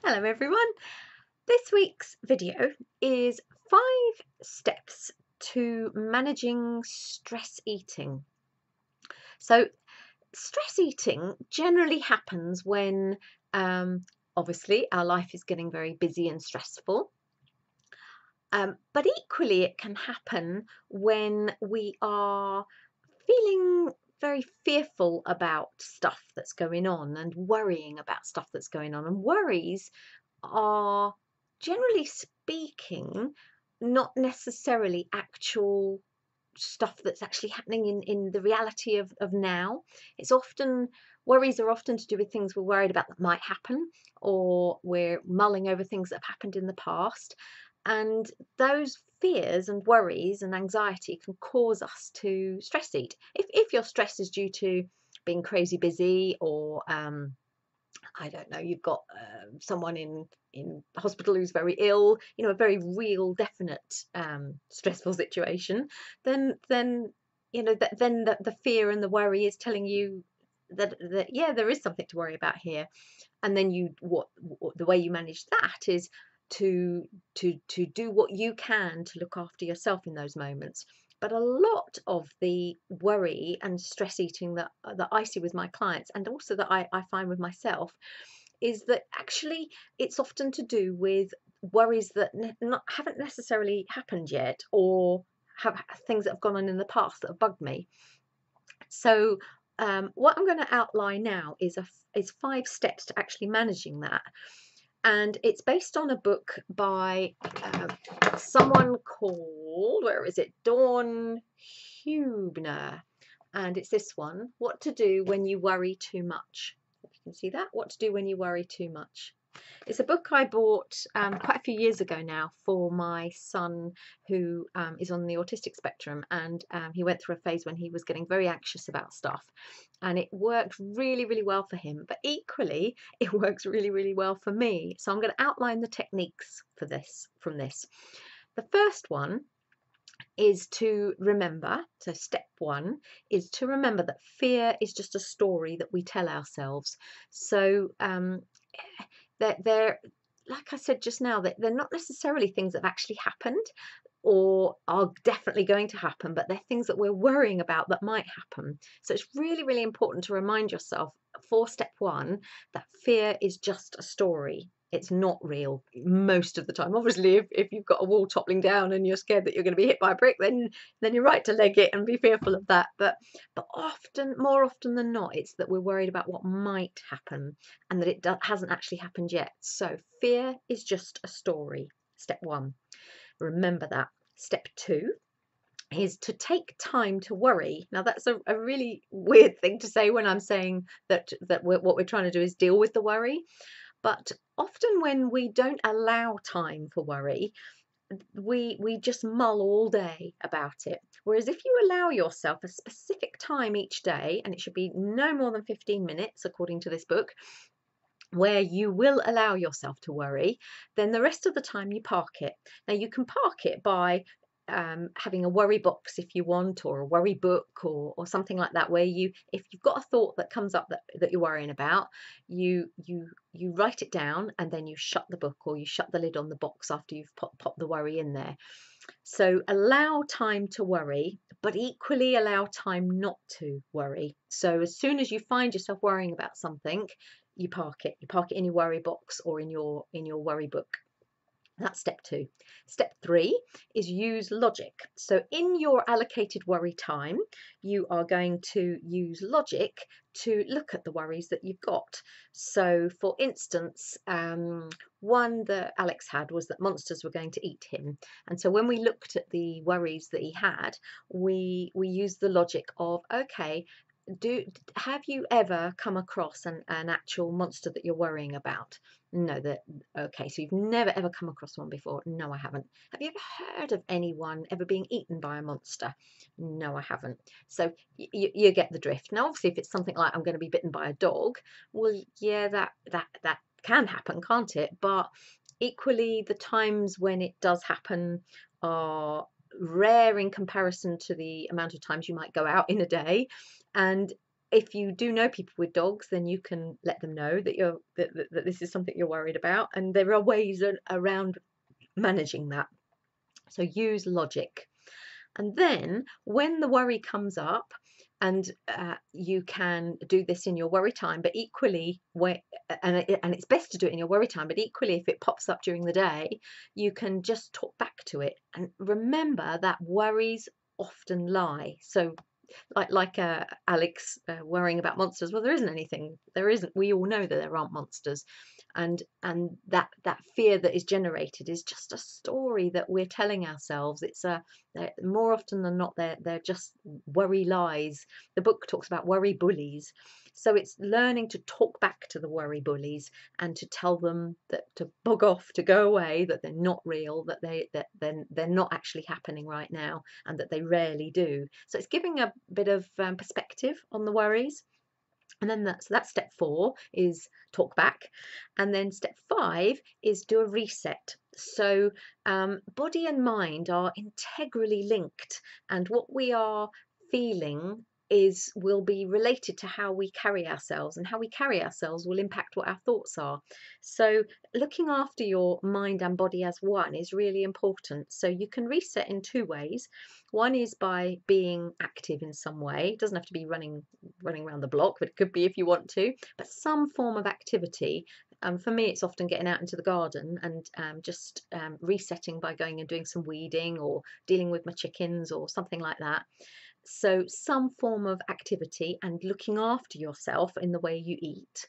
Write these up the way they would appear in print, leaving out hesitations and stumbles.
Hello everyone. This week's video is 5 steps to managing stress eating. So stress eating generally happens when obviously our life is getting very busy and stressful. But equally it can happen when we are feeling very fearful about stuff that's going on and worrying about stuff that's going on. And worries are, generally speaking, not necessarily actual stuff that's actually happening in the reality of now. Worries are often to do with things we're worried about that might happen, or we're mulling over things that have happened in the past. And those fears and worries and anxiety can cause us to stress eat. If your stress is due to being crazy busy, or I don't know, you've got someone in hospital who's very ill, a very real, definite stressful situation, then then the fear and the worry is telling you that yeah, there is something to worry about here. And then what the way you manage that is to do what you can to look after yourself in those moments. But a lot of the worry and stress eating that I see with my clients, and also that I find with myself, is that actually it's often to do with worries that haven't necessarily happened yet, or have things that have gone on in the past that have bugged me. So what I'm going to outline now is 5 steps to actually managing that. And it's based on a book by someone called, where is it, Dawn Hubner. And it's this one: What to Do When You Worry Too Much. If you can see that, What to Do When You Worry Too Much. It's a book I bought quite a few years ago now for my son, who is on the autistic spectrum, and he went through a phase when he was getting very anxious about stuff, and it worked really, really well for him. But equally, it works really, really well for me. So I'm going to outline the techniques for this from this. The first one is to remember, so step 1 is to remember that fear is just a story that we tell ourselves. So they're like I said just now, that they're not necessarily things that have actually happened or are definitely going to happen, but they're things that we're worrying about that might happen. So it's really, really important to remind yourself for step 1 that fear is just a story. It's not real most of the time. Obviously, if you've got a wall toppling down and you're scared that you're going to be hit by a brick, then you're right to leg it and be fearful of that. But more often than not, it's that we're worried about what might happen, and that it hasn't actually happened yet. So fear is just a story. Step 1. Remember that. Step 2 is to take time to worry. Now that's a really weird thing to say when I'm saying that what we're trying to do is deal with the worry. But often when we don't allow time for worry, we just mull all day about it. Whereas if you allow yourself a specific time each day, and it should be no more than 15 minutes according to this book, where you will allow yourself to worry, then the rest of the time you park it. Now you can park it by having a worry box if you want, or a worry book, or something like that, where if you've got a thought that comes up that you're worrying about, you write it down, and then you shut the book, or you shut the lid on the box after you've popped the worry in there. So allow time to worry, but equally allow time not to worry. So as soon as you find yourself worrying about something, you park it. You park it in your worry box or in your worry book. That's step 2. Step 3 is use logic. So in your allocated worry time, you are going to use logic to look at the worries that you've got. So for instance, one that Alex had was that monsters were going to eat him. And so when we looked at the worries that he had, we used the logic of, okay, have you ever come across an actual monster that you're worrying about? No. Okay, so you've never ever come across one before? No, I haven't. Have you ever heard of anyone ever being eaten by a monster? No, I haven't. So you get the drift. Now obviously if it's something like, I'm going to be bitten by a dog, well, yeah, that can happen, can't it? But equally, the times when it does happen are rare in comparison to the amount of times you might go out in a day. And if you do know people with dogs, then you can let them know that that this is something you're worried about, and there are ways around managing that. So use logic. And then when the worry comes up, and you can do this in your worry time, but equally, and it's best to do it in your worry time, but equally, if it pops up during the day, you can just talk back to it. And remember that worries often lie. So like Alex worrying about monsters. Well, there isn't anything. There isn't. We all know that there aren't monsters, and that fear that is generated is just a story that we're telling ourselves. It's more often than not they're just worry lies. The book talks about worry bullies. So it's learning to talk back to the worry bullies and to tell them that to bug off, to go away, that they're not real, that they're not actually happening right now, and that they rarely do. So it's giving a bit of perspective on the worries. And then that's step 4 is talk back. And then step 5 is do a reset. So body and mind are integrally linked, and what we are feeling will be related to how we carry ourselves, and how we carry ourselves will impact what our thoughts are. So looking after your mind and body as one is really important. So you can reset in 2 ways. One is by being active in some way. It doesn't have to be running around the block, but it could be if you want to, but some form of activity. For me, it's often getting out into the garden and just resetting by going and doing some weeding or dealing with my chickens or something like that. So some form of activity and looking after yourself in the way you eat.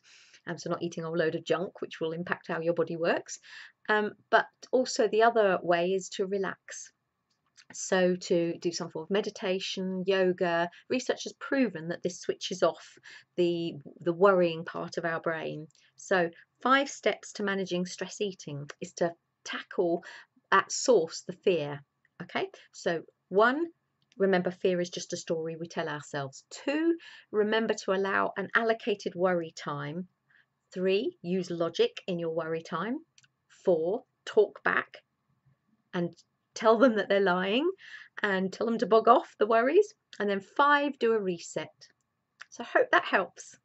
So not eating a load of junk, which will impact how your body works. But also the other way is to relax. So to do some form of meditation, yoga. Research has proven that this switches off the worrying part of our brain. So 5 steps to managing stress eating is to tackle at source the fear. Okay, so 1, remember fear is just a story we tell ourselves. 2, remember to allow an allocated worry time. 3, use logic in your worry time. 4, talk back and tell them that they're lying and tell them to bog off the worries. And then 5, do a reset. So I hope that helps.